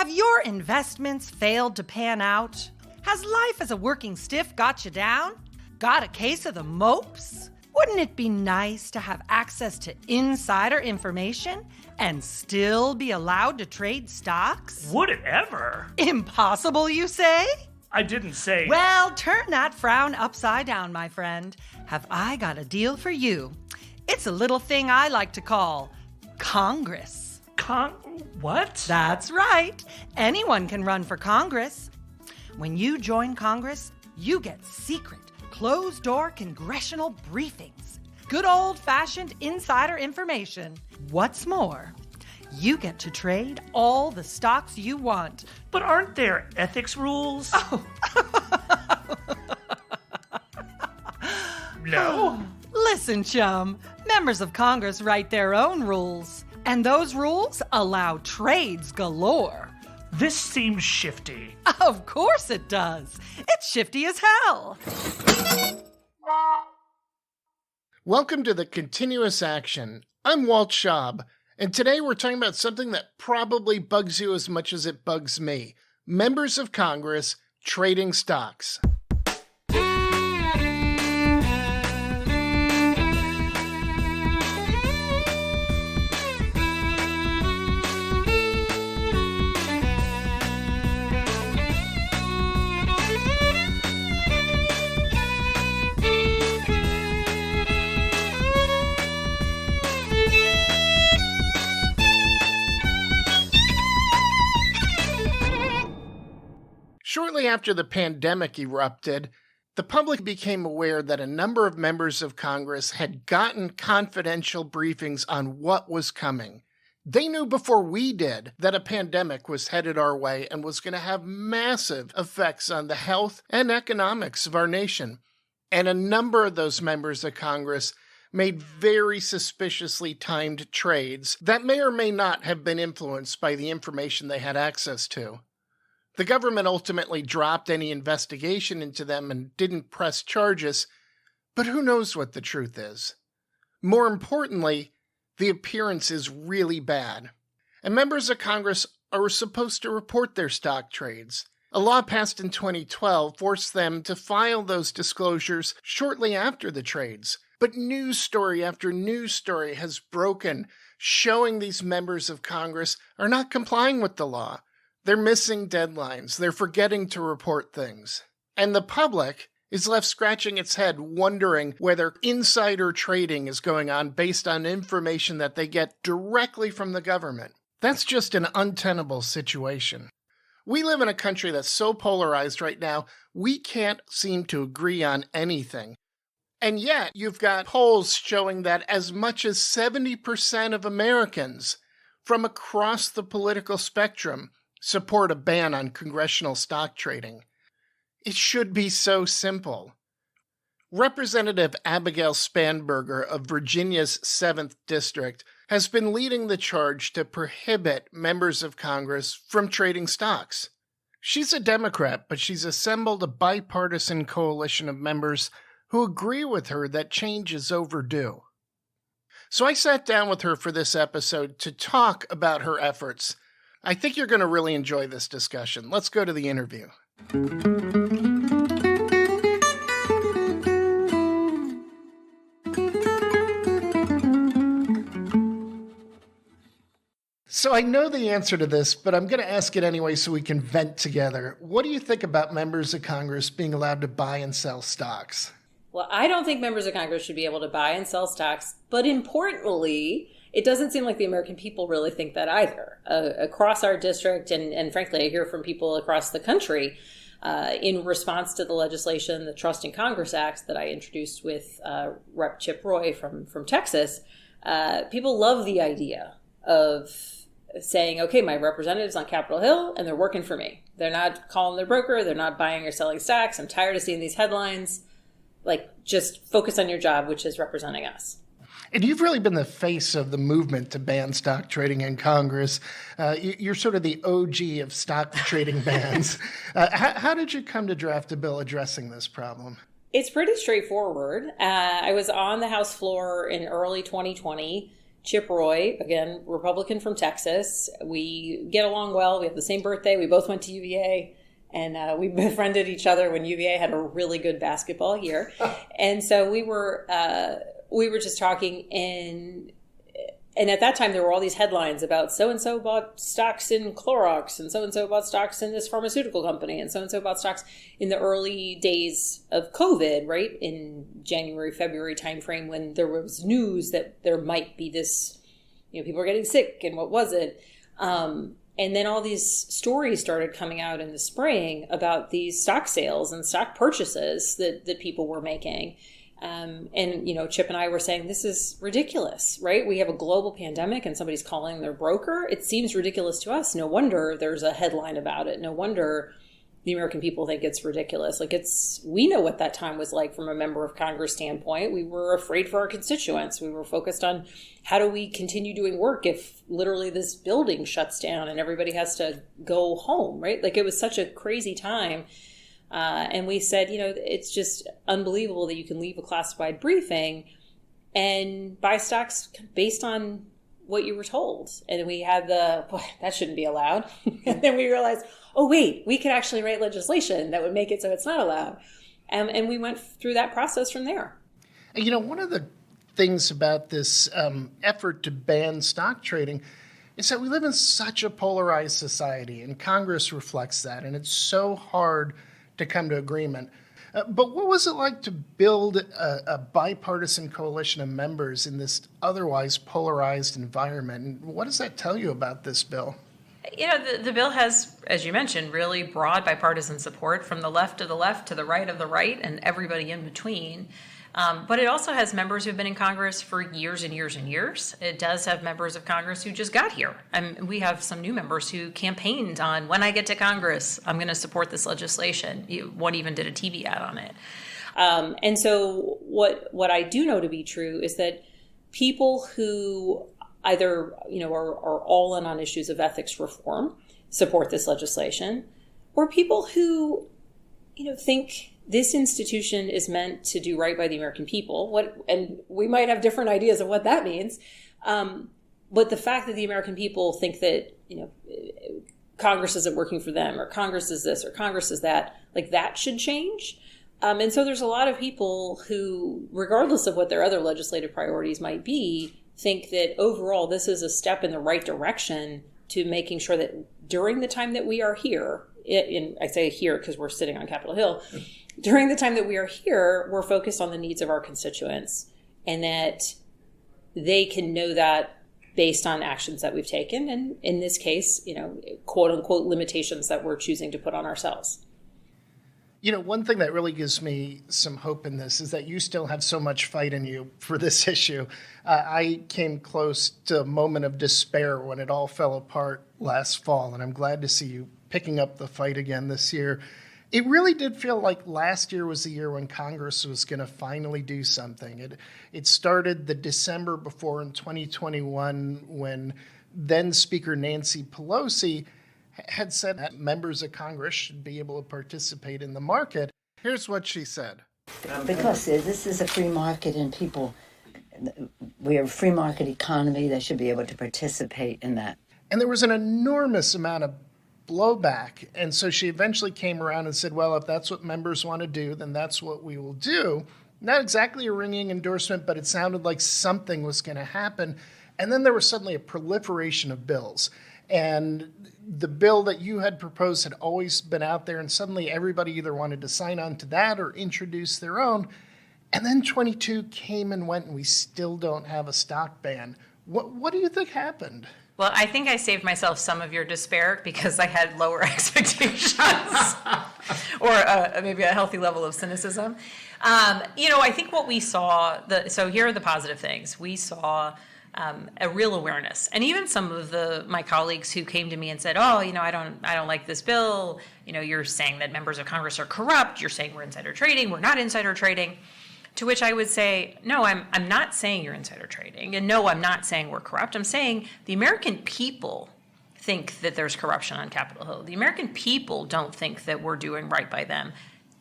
Have your investments failed to pan out? Has life as a working stiff got you down? Got a case of the mopes? Wouldn't it be nice to have access to insider information and still be allowed to trade stocks? Would it ever? Impossible, you say? I didn't say... Well, turn that frown upside down, my friend. Have I got a deal for you? It's a little thing I like to call Congress. What? That's right. Anyone can run for Congress. When you join Congress, you get secret, closed-door congressional briefings. Good old-fashioned insider information. What's more, you get to trade all the stocks you want. But aren't there ethics rules? Oh. No. Listen, chum, members of Congress write their own rules, and those rules allow trades galore. This seems shifty. Of course it does. It's shifty as hell. Welcome to the Continuous Action. I'm Walt Shaub, and today we're talking about something that probably bugs you as much as it bugs me. Members of Congress trading stocks. Shortly after the pandemic erupted, the public became aware that a number of members of Congress had gotten confidential briefings on what was coming. They knew before we did that a pandemic was headed our way and was going to have massive effects on the health and economics of our nation. And a number of those members of Congress made very suspiciously timed trades that may or may not have been influenced by the information they had access to. The government ultimately dropped any investigation into them and didn't press charges, but who knows what the truth is? More importantly, the appearance is really bad. And members of Congress are supposed to report their stock trades. A law passed in 2012 forced them to file those disclosures shortly after the trades. But news story after news story has broken, showing these members of Congress are not complying with the law. They're missing deadlines. They're forgetting to report things. And the public is left scratching its head wondering whether insider trading is going on based on information that they get directly from the government. That's just an untenable situation. We live in a country that's so polarized right now, we can't seem to agree on anything. And yet, you've got polls showing that as much as 70% of Americans from across the political spectrum support a ban on congressional stock trading. It should be so simple. Representative Abigail Spanberger of Virginia's 7th District has been leading the charge to prohibit members of Congress from trading stocks. She's a Democrat, but she's assembled a bipartisan coalition of members who agree with her that change is overdue. So I sat down with her for this episode to talk about her efforts. I think you're going to really enjoy this discussion. Let's go to the interview. So I know the answer to this, but I'm going to ask it anyway so we can vent together. What do you think about members of Congress being allowed to buy and sell stocks? Well, I don't think members of Congress should be able to buy and sell stocks, but importantly, it doesn't seem like the American people really think that either. Across our district, and frankly, I hear from people across the country, in response to the legislation, the Trust in Congress Act that I introduced with Rep. Chip Roy from Texas, people love the idea of saying, okay, my representative's on Capitol Hill and they're working for me. They're not calling their broker. They're not buying or selling stocks. I'm tired of seeing these headlines. Like, just focus on your job, which is representing us. And you've really been the face of the movement to ban stock trading in Congress. You're sort of the OG of stock trading bans. How did you come to draft a bill addressing this problem? It's pretty straightforward. I was on the House floor in early 2020 Chip Roy, again, Republican from Texas. We get along well. We have the same birthday. We both went to UVA. And we befriended each other when UVA had a really good basketball year. And so we were just talking, and at that time there were all these headlines about so-and-so bought stocks in Clorox, and so-and-so bought stocks in this pharmaceutical company, and so-and-so bought stocks in the early days of COVID, right? In January, February timeframe, when there was news that there might be this, people were getting sick, and what was it? And then all these stories started coming out in the spring about these stock sales and stock purchases that people were making. And Chip and I were saying, this is ridiculous, right? We have a global pandemic and somebody's calling their broker. It seems ridiculous to us. No wonder there's a headline about it. No wonder the American people think it's ridiculous. We know what that time was like from a member of Congress standpoint. We were afraid for our constituents. We were focused on how do we continue doing work if literally this building shuts down and everybody has to go home, right? It was such a crazy time. And we said, it's just unbelievable that you can leave a classified briefing and buy stocks based on what you were told. And we had that shouldn't be allowed. And then we realized, oh, wait, we could actually write legislation that would make it so it's not allowed. And we went through that process from there. One of the things about this effort to ban stock trading is that we live in such a polarized society, and Congress reflects that, and it's so hard to come to agreement. But what was it like to build a bipartisan coalition of members in this otherwise polarized environment? And what does that tell you about this bill? The bill has, as you mentioned, really broad bipartisan support from the left of the left to the right of the right and everybody in between. But it also has members who've been in Congress for years and years and years. It does have members of Congress who just got here. We have some new members who campaigned on, when I get to Congress, I'm going to support this legislation. One even did a TV ad on it. And so what I do know to be true is that people who either are all in on issues of ethics reform support this legislation, or people who think this institution is meant to do right by the American people. And we might have different ideas of what that means, but the fact that the American people think that Congress isn't working for them, or Congress is this, or Congress is that, that should change. And so there's a lot of people who, regardless of what their other legislative priorities might be, think that overall this is a step in the right direction to making sure that during the time that we are here, I say here because we're sitting on Capitol Hill, during the time that we are here, we're focused on the needs of our constituents, and that they can know that based on actions that we've taken, and in this case, quote unquote limitations that we're choosing to put on ourselves. One thing that really gives me some hope in this is that you still have so much fight in you for this issue. I came close to a moment of despair when it all fell apart last fall, and I'm glad to see you picking up the fight again this year. It really did feel like last year was the year when Congress was going to finally do something. It started the December before in 2021 when then Speaker Nancy Pelosi had said that members of Congress should be able to participate in the market. Here's what she said. Because this is a free market and we have a free market economy that should be able to participate in that. And there was an enormous amount of blowback. And so she eventually came around and said, well, if that's what members want to do, then that's what we will do. Not exactly a ringing endorsement, but it sounded like something was going to happen. And then there was suddenly a proliferation of bills. And the bill that you had proposed had always been out there, and suddenly everybody either wanted to sign on to that or introduce their own. And then 22 came and went, and we still don't have a stock ban. What do you think happened? Well, I think I saved myself some of your despair because I had lower expectations or maybe a healthy level of cynicism. I think what we saw, so here are the positive things. We saw a real awareness. And even some of my colleagues who came to me and said, oh, I don't like this bill. You're saying that members of Congress are corrupt. You're saying we're insider trading. We're not insider trading. To which I would say, no, I'm not saying you're insider trading. And no, I'm not saying we're corrupt. I'm saying the American people think that there's corruption on Capitol Hill. The American people don't think that we're doing right by them.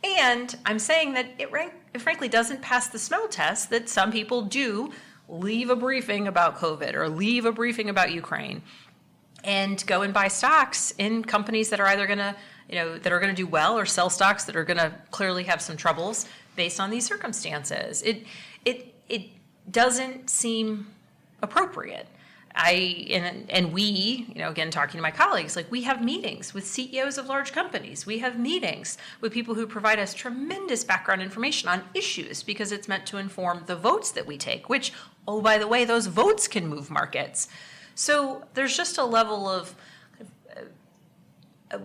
And I'm saying that it frankly doesn't pass the smell test that some people do leave a briefing about COVID or leave a briefing about Ukraine and go and buy stocks in companies that are either going to, that are going to do well, or sell stocks that are going to clearly have some troubles based on these circumstances. It doesn't seem appropriate. We, again, talking to my colleagues, like, we have meetings with CEOs of large companies. We have meetings with people who provide us tremendous background information on issues because it's meant to inform the votes that we take, which, oh, by the way, those votes can move markets. So there's just a level of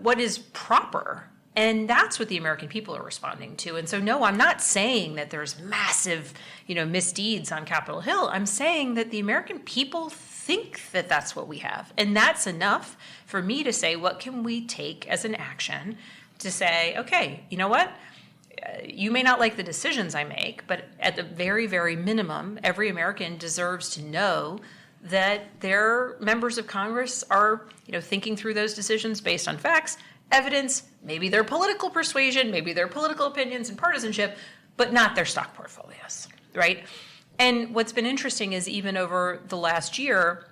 what is proper. And that's what the American people are responding to. And so, no, I'm not saying that there's massive, misdeeds on Capitol Hill. I'm saying that the American people think that that's what we have. And that's enough for me to say, what can we take as an action to say, okay, you know what? You may not like the decisions I make, but at the very, very minimum, every American deserves to know that their members of Congress are, thinking through those decisions based on facts, evidence, maybe their political persuasion, maybe their political opinions and partisanship, but not their stock portfolios, right? And what's been interesting is, even over the last year,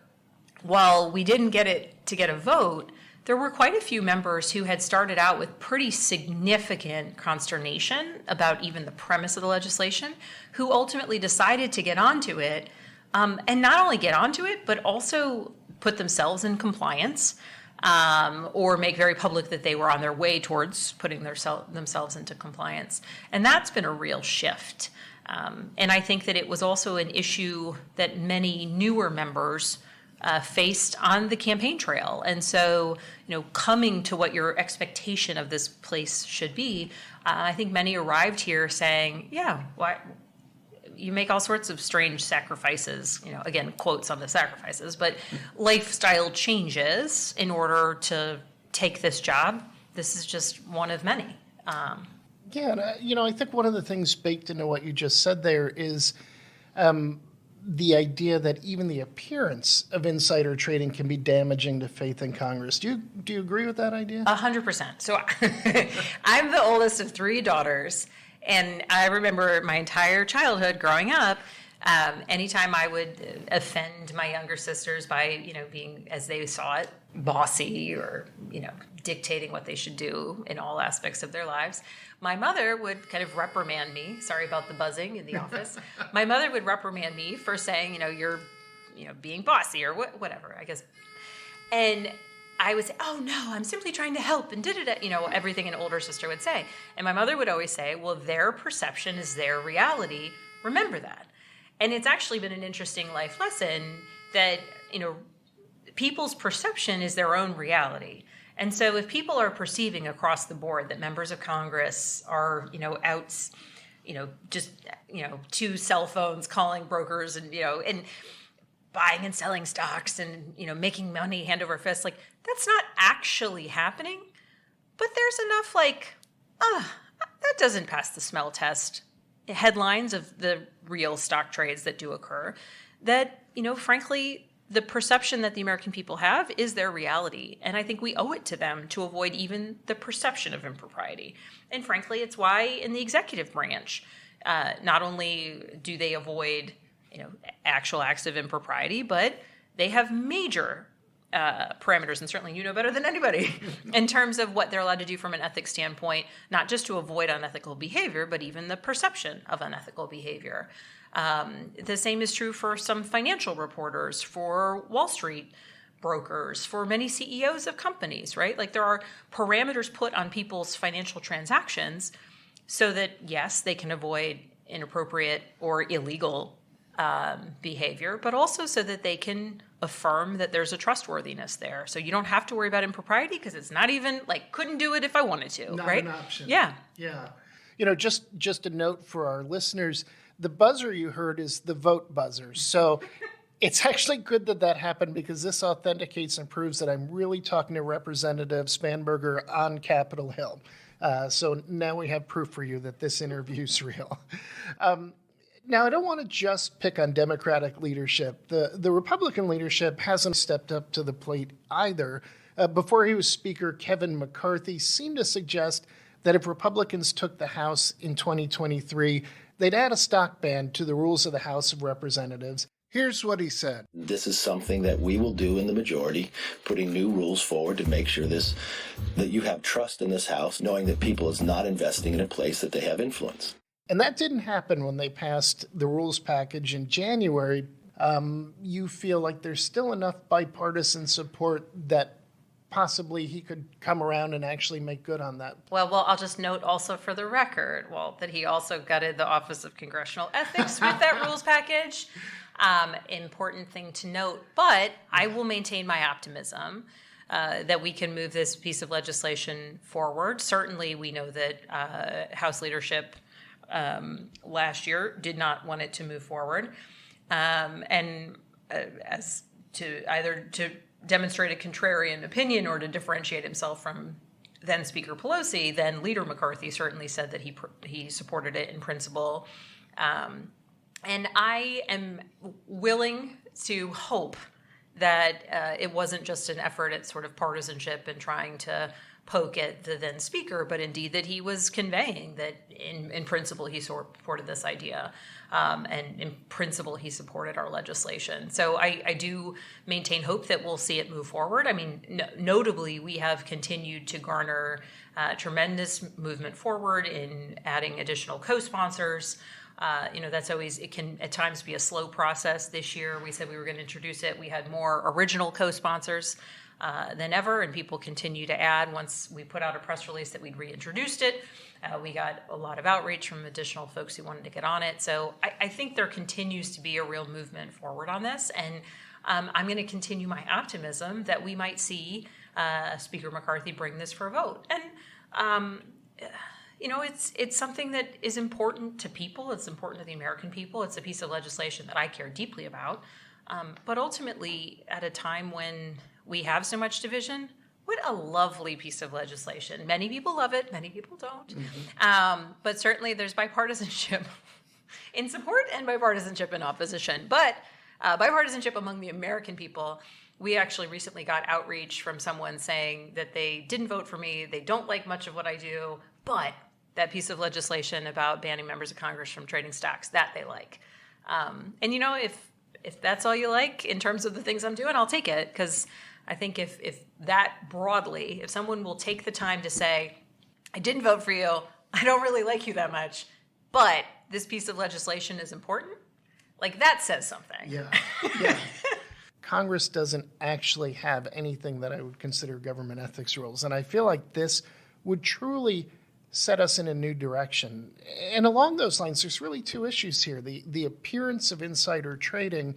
while we didn't get a vote, there were quite a few members who had started out with pretty significant consternation about even the premise of the legislation, who ultimately decided to get onto it, and not only get onto it, but also put themselves in compliance, or make very public that they were on their way towards putting themselves into compliance. And that's been a real shift. And I think that it was also an issue that many newer members faced on the campaign trail. And so, coming to what your expectation of this place should be, I think many arrived here saying, yeah, why? You make all sorts of strange sacrifices, again, quotes on the sacrifices, but lifestyle changes in order to take this job. This is just one of many. I think one of the things baked into what you just said there is the idea that even the appearance of insider trading can be damaging to faith in Congress. Do you agree with that idea? 100%. So I'm the oldest of three daughters. And I remember my entire childhood growing up, anytime I would offend my younger sisters by, being, as they saw it, bossy or, dictating what they should do in all aspects of their lives, my mother would kind of reprimand me. Sorry about the buzzing in the office. My mother would reprimand me for saying, you're, being bossy or whatever, I guess. And I would say, oh, no, I'm simply trying to help, and everything an older sister would say. And my mother would always say, well, their perception is their reality. Remember that. And it's actually been an interesting life lesson that, people's perception is their own reality. And so if people are perceiving across the board that members of Congress are, out, just, 2 cell phones calling brokers and, and buying and selling stocks and, making money hand over fist, like, that's not actually happening. But there's enough that doesn't pass the smell test headlines of the real stock trades that do occur, that, frankly, the perception that the American people have is their reality. And I think we owe it to them to avoid even the perception of impropriety. And frankly, it's why in the executive branch, not only do they avoid actual acts of impropriety, but they have major parameters, and certainly you know better than anybody, in terms of what they're allowed to do from an ethics standpoint, not just to avoid unethical behavior, but even the perception of unethical behavior. The same is true for some financial reporters, for Wall Street brokers, for many CEOs of companies, right? Like, there are parameters put on people's financial transactions so that, yes, they can avoid inappropriate or illegal behavior, but also so that they can affirm that there's a trustworthiness there. So you don't have to worry about impropriety because it's not even couldn't do it if I wanted to, not right? An option. Yeah. Just a note for our listeners, the buzzer you heard is the vote buzzer. So it's actually good that happened, because this authenticates and proves that I'm really talking to Representative Spanberger on Capitol Hill. So now we have proof for you that this interview's real. Now, I don't want to just pick on Democratic leadership. The Republican leadership hasn't stepped up to the plate either. Before he was Speaker, Kevin McCarthy seemed to suggest that if Republicans took the House in 2023, they'd add a stock ban to the rules of the House of Representatives. Here's what he said. This is something that we will do in the majority, putting new rules forward to make sure that you have trust in this House, knowing that people is not investing in a place that they have influence. And that didn't happen when they passed the rules package in January. You feel like there's still enough bipartisan support that possibly he could come around and actually make good on that. Well, I'll just note also for the record, Walt, that he also gutted the Office of Congressional Ethics with that rules package. Important thing to note, but I will maintain my optimism that we can move this piece of legislation forward. Certainly, we know that House leadership last year did not want it to move forward, as to either to demonstrate a contrarian opinion or to differentiate himself from then Speaker Pelosi. Then Leader McCarthy certainly said that he supported it in principle. And I am willing to hope that it wasn't just an effort at sort of partisanship and trying to poke at the then speaker, but indeed that he was conveying that in principle he supported this idea, and in principle he supported our legislation. So I do maintain hope that we'll see it move forward. I mean, notably, we have continued to garner tremendous movement forward in adding additional co-sponsors. That's always, it can at times be a slow process. This year, we said we were going to introduce it. We had more original co-sponsors than ever, and people continue to add. Once we put out a press release that we'd reintroduced it, we got a lot of outreach from additional folks who wanted to get on it. So I think there continues to be a real movement forward on this, and I'm going to continue my optimism that we might see Speaker McCarthy bring this for a vote. And it's something that is important to people. It's important to the American people. It's a piece of legislation that I care deeply about. But ultimately, at a time when we have so much division, what a lovely piece of legislation. Many people love it. Many people don't. Mm-hmm. But certainly there's bipartisanship in support and bipartisanship in opposition. But bipartisanship among the American people. We actually recently got outreach from someone saying that they didn't vote for me. They don't like much of what I do, but that piece of legislation about banning members of Congress from trading stocks, that they like. If that's all you like in terms of the things I'm doing, I'll take it. Because I think if that broadly, if someone will take the time to say, I didn't vote for you, I don't really like you that much, but this piece of legislation is important, like that says something. Yeah. Congress doesn't actually have anything that I would consider government ethics rules. And I feel like this would truly set us in a new direction. And along those lines, there's really two issues here, the appearance of insider trading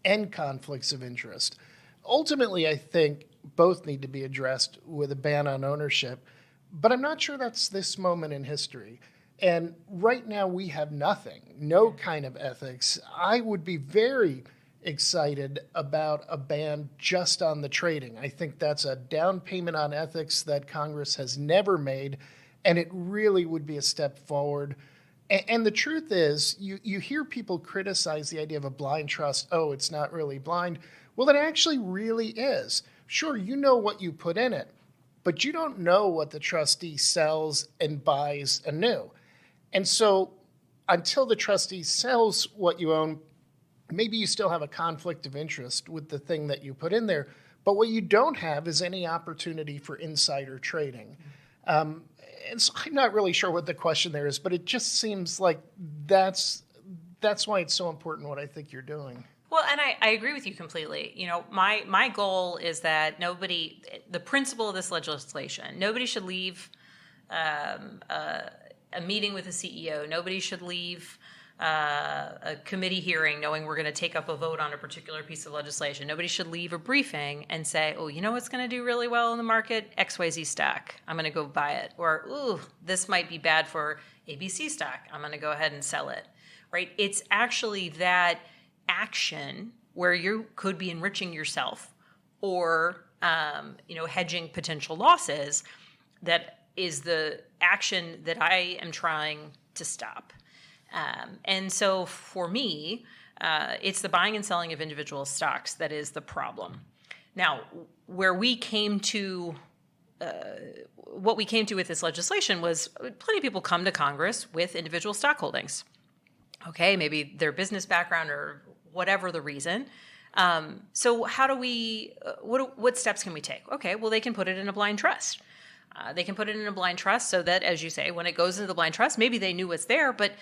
and conflicts of interest. Ultimately, I think both need to be addressed with a ban on ownership, but I'm not sure that's this moment in history. And right now we have nothing, no kind of ethics. I would be very excited about a ban just on the trading. I think that's a down payment on ethics that Congress has never made, and it really would be a step forward. And the truth is, you hear people criticize the idea of a blind trust. Oh, it's not really blind. Well, it actually really is. Sure, you know what you put in it, but you don't know what the trustee sells and buys anew. And so until the trustee sells what you own, maybe you still have a conflict of interest with the thing that you put in there. But what you don't have is any opportunity for insider trading. And so I'm not really sure what the question there is, but it just seems like that's why it's so important what I think you're doing. Well, and I agree with you completely. My goal is that the principle of this legislation, nobody should leave a meeting with a CEO. Nobody should leave a committee hearing knowing we're going to take up a vote on a particular piece of legislation. Nobody should leave a briefing and say, oh, you know what's going to do really well in the market? XYZ stock. I'm going to go buy it. Or, ooh, this might be bad for ABC stock. I'm going to go ahead and sell it. Right? It's actually that action where you could be enriching yourself or hedging potential losses that is the action that I am trying to stop. And so for me, it's the buying and selling of individual stocks that is the problem. Now, where we came to, what we came to with this legislation was plenty of people come to Congress with individual stock holdings. Okay, maybe their business background or whatever the reason. So how do we, what steps can we take? Okay, well, they can put it in a blind trust. They can put it in a blind trust so that, as you say, when it goes into the blind trust, maybe they knew what's there, but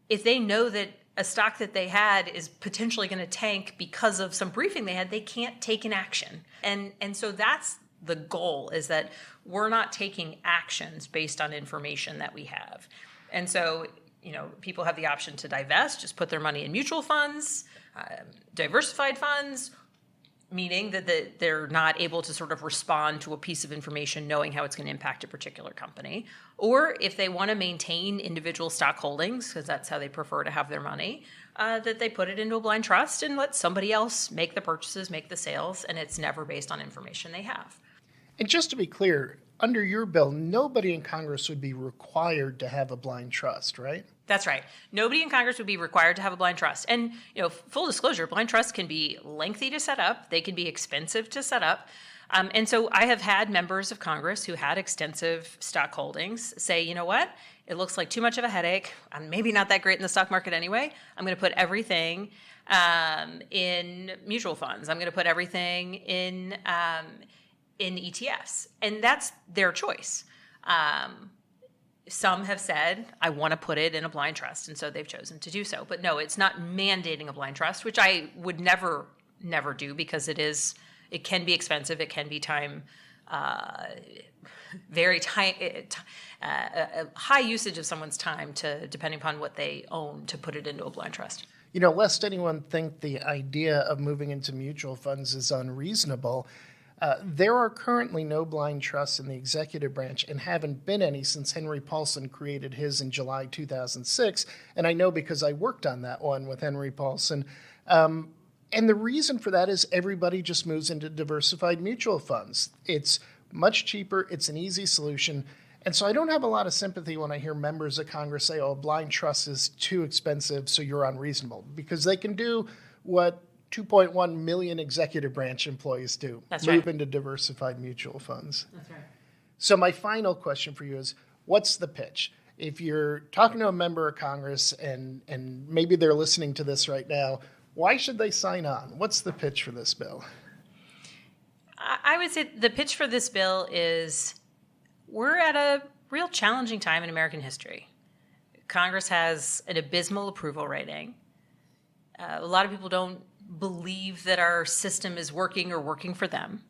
if they know that a stock that they had is potentially going to tank because of some briefing they had, they can't take an action. And so that's the goal, is that we're not taking actions based on information that we have. And so, people have the option to divest, just put their money in mutual funds, diversified funds, meaning that they're not able to sort of respond to a piece of information knowing how it's going to impact a particular company. Or if they want to maintain individual stock holdings, because that's how they prefer to have their money, that they put it into a blind trust and let somebody else make the purchases, make the sales, and it's never based on information they have. And just to be clear, under your bill, nobody in Congress would be required to have a blind trust, right? That's right. Nobody in Congress would be required to have a blind trust. And, full disclosure, blind trusts can be lengthy to set up. They can be expensive to set up. And so I have had members of Congress who had extensive stock holdings say, you know what, it looks like too much of a headache. I'm maybe not that great in the stock market anyway. I'm going to put everything in mutual funds. I'm going to put everything in ETFs. And that's their choice. Some have said, I want to put it in a blind trust, and so they've chosen to do so. But no, it's not mandating a blind trust, which I would never do, because it can be expensive. It can be high usage of someone's time, depending upon what they own, to put it into a blind trust. Lest anyone think the idea of moving into mutual funds is unreasonable, there are currently no blind trusts in the executive branch, and haven't been any since Henry Paulson created his in July 2006. And I know because I worked on that one with Henry Paulson. And the reason for that is everybody just moves into diversified mutual funds. It's much cheaper. It's an easy solution. And so I don't have a lot of sympathy when I hear members of Congress say, a blind trust is too expensive, so you're unreasonable, because they can do what 2.1 million executive branch employees do. That's move right. into diversified mutual funds. That's right. So my final question for you is, what's the pitch? If you're talking to a member of Congress and maybe they're listening to this right now, why should they sign on? What's the pitch for this bill? I would say the pitch for this bill is, we're at a real challenging time in American history. Congress has an abysmal approval rating. A lot of people don't believe that our system is working or working for them.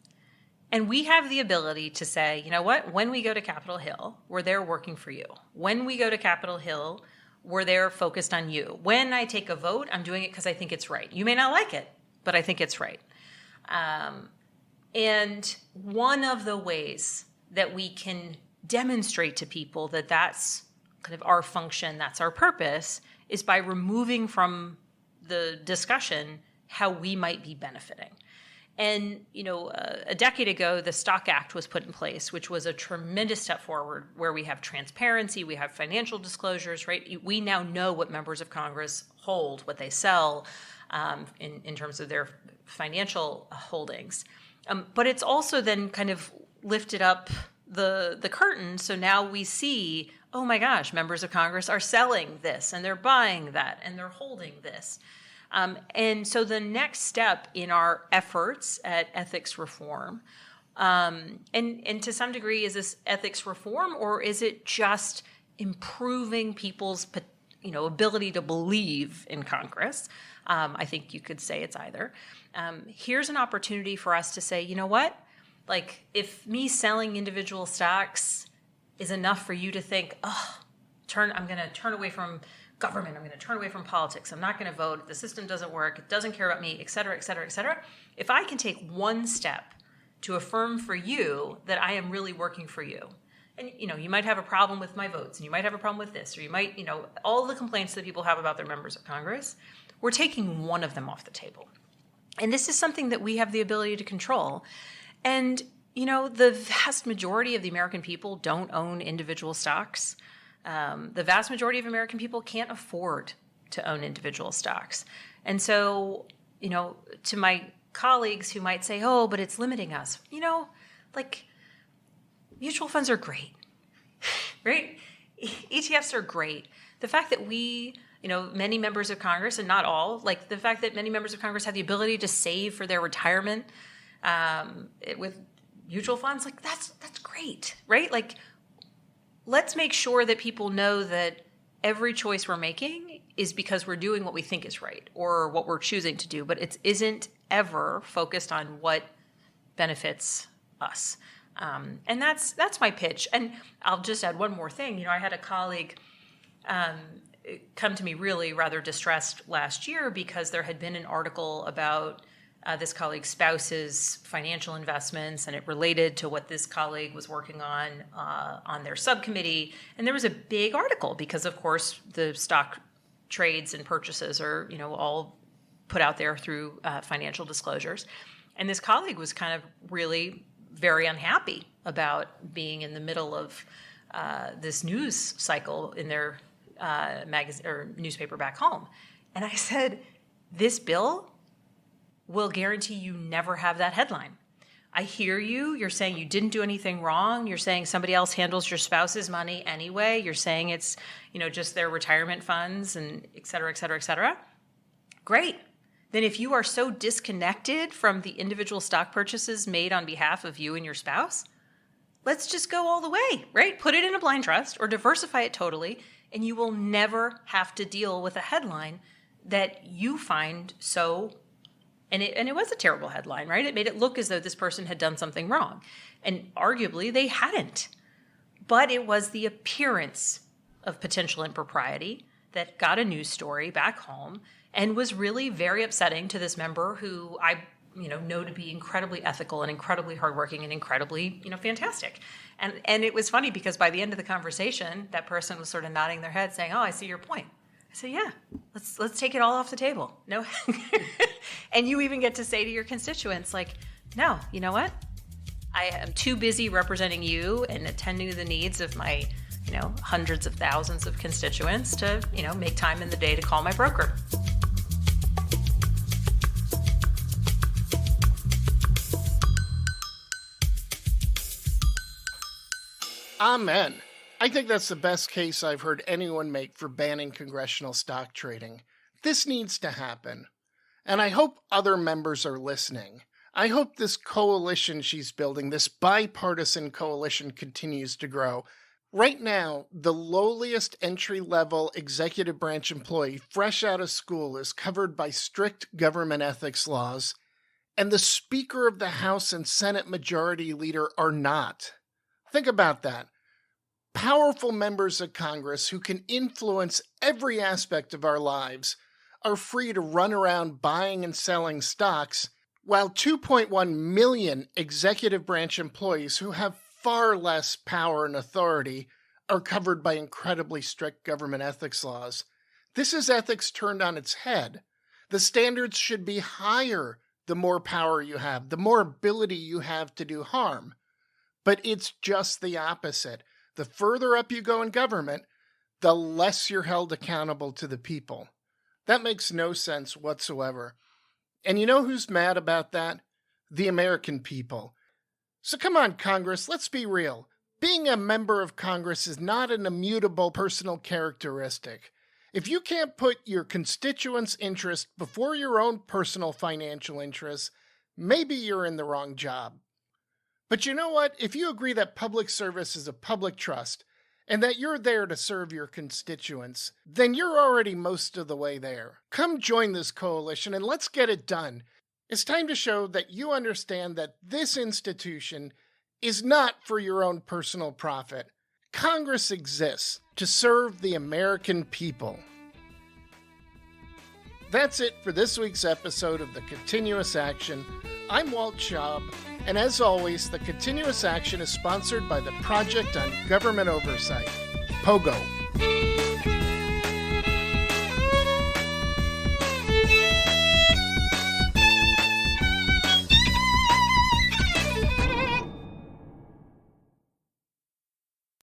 And we have the ability to say, you know what, when we go to Capitol Hill, we're there working for you. When we go to Capitol Hill, we're there focused on you. When I take a vote, I'm doing it because I think it's right. You may not like it, but I think it's right. And one of the ways that we can demonstrate to people that that's kind of our function, that's our purpose, is by removing from the discussion how we might be benefiting. And, a decade ago, the Stock Act was put in place, which was a tremendous step forward, where we have transparency, we have financial disclosures, right? We now know what members of Congress hold, what they sell in terms of their financial holdings. But it's also then kind of lifted up the curtain. So now we see, oh my gosh, members of Congress are selling this, and they're buying that, and they're holding this. And so the next step in our efforts at ethics reform, and to some degree, is this ethics reform, or is it just improving people's ability to believe in Congress? I think you could say it's either. Here's an opportunity for us to say, you know what? Like, if me selling individual stocks is enough for you to think, I'm going to turn away from government, I'm going to turn away from politics, I'm not going to vote, the system doesn't work, it doesn't care about me, et cetera, et cetera, et cetera. If I can take one step to affirm for you that I am really working for you, and you might have a problem with my votes, and you might have a problem with this, or you might, all the complaints that people have about their members of Congress, we're taking one of them off the table. And this is something that we have the ability to control. And, the vast majority of the American people don't own individual stocks. The vast majority of American people can't afford to own individual stocks. And so, to my colleagues who might say, oh, but it's limiting us, mutual funds are great, right? ETFs are great. The fact that we many members of Congress, and not all, like the fact that many members of Congress have the ability to save for their retirement with mutual funds, like that's great, right? Like, let's make sure that people know that every choice we're making is because we're doing what we think is right or what we're choosing to do, but it isn't ever focused on what benefits us. And that's my pitch. And I'll just add one more thing. I had a colleague come to me really rather distressed last year because there had been an article about this colleague's spouse's financial investments, and it related to what this colleague was working on their subcommittee. And there was a big article because, of course, the stock trades and purchases are, all put out there through financial disclosures. And this colleague was kind of really very unhappy about being in the middle of this news cycle in their magazine or newspaper back home. And I said, this bill will guarantee you never have that headline. I hear you. You're saying you didn't do anything wrong. You're saying somebody else handles your spouse's money anyway. You're saying it's, just their retirement funds and et cetera, et cetera, et cetera. Great. Then if you are so disconnected from the individual stock purchases made on behalf of you and your spouse, let's just go all the way, right? Put it in a blind trust or diversify it totally, and you will never have to deal with a headline that you find so, and it was a terrible headline, right? It made it look as though this person had done something wrong. And arguably they hadn't. But it was the appearance of potential impropriety that got a news story back home and was really very upsetting to this member who I know to be incredibly ethical and incredibly hardworking and incredibly fantastic. And it was funny because by the end of the conversation, that person was sort of nodding their head saying, "Oh, I see your point." I said, "Yeah, let's take it all off the table." No, and you even get to say to your constituents, like, "No, you know what? I am too busy representing you and attending to the needs of my hundreds of thousands of constituents to make time in the day to call my broker." Amen. I think that's the best case I've heard anyone make for banning congressional stock trading. This needs to happen. And I hope other members are listening. I hope this coalition she's building, this bipartisan coalition, continues to grow. Right now, the lowliest entry-level executive branch employee fresh out of school is covered by strict government ethics laws, and the Speaker of the House and Senate Majority Leader are not. Think about that. Powerful members of Congress who can influence every aspect of our lives are free to run around buying and selling stocks, while 2.1 million executive branch employees who have far less power and authority are covered by incredibly strict government ethics laws. This is ethics turned on its head. The standards should be higher the more power you have, the more ability you have to do harm. But it's just the opposite. The further up you go in government, the less you're held accountable to the people. That makes no sense whatsoever. And you know who's mad about that? The American people. So come on, Congress, let's be real. Being a member of Congress is not an immutable personal characteristic. If you can't put your constituents' interest before your own personal financial interests, maybe you're in the wrong job. But you know what? If you agree that public service is a public trust and that you're there to serve your constituents, then you're already most of the way there. Come join this coalition and let's get it done. It's time to show that you understand that this institution is not for your own personal profit. Congress exists to serve the American people. That's it for this week's episode of The Continuous Action. I'm Walt Shaub, and as always, The Continuous Action is sponsored by the Project on Government Oversight, POGO.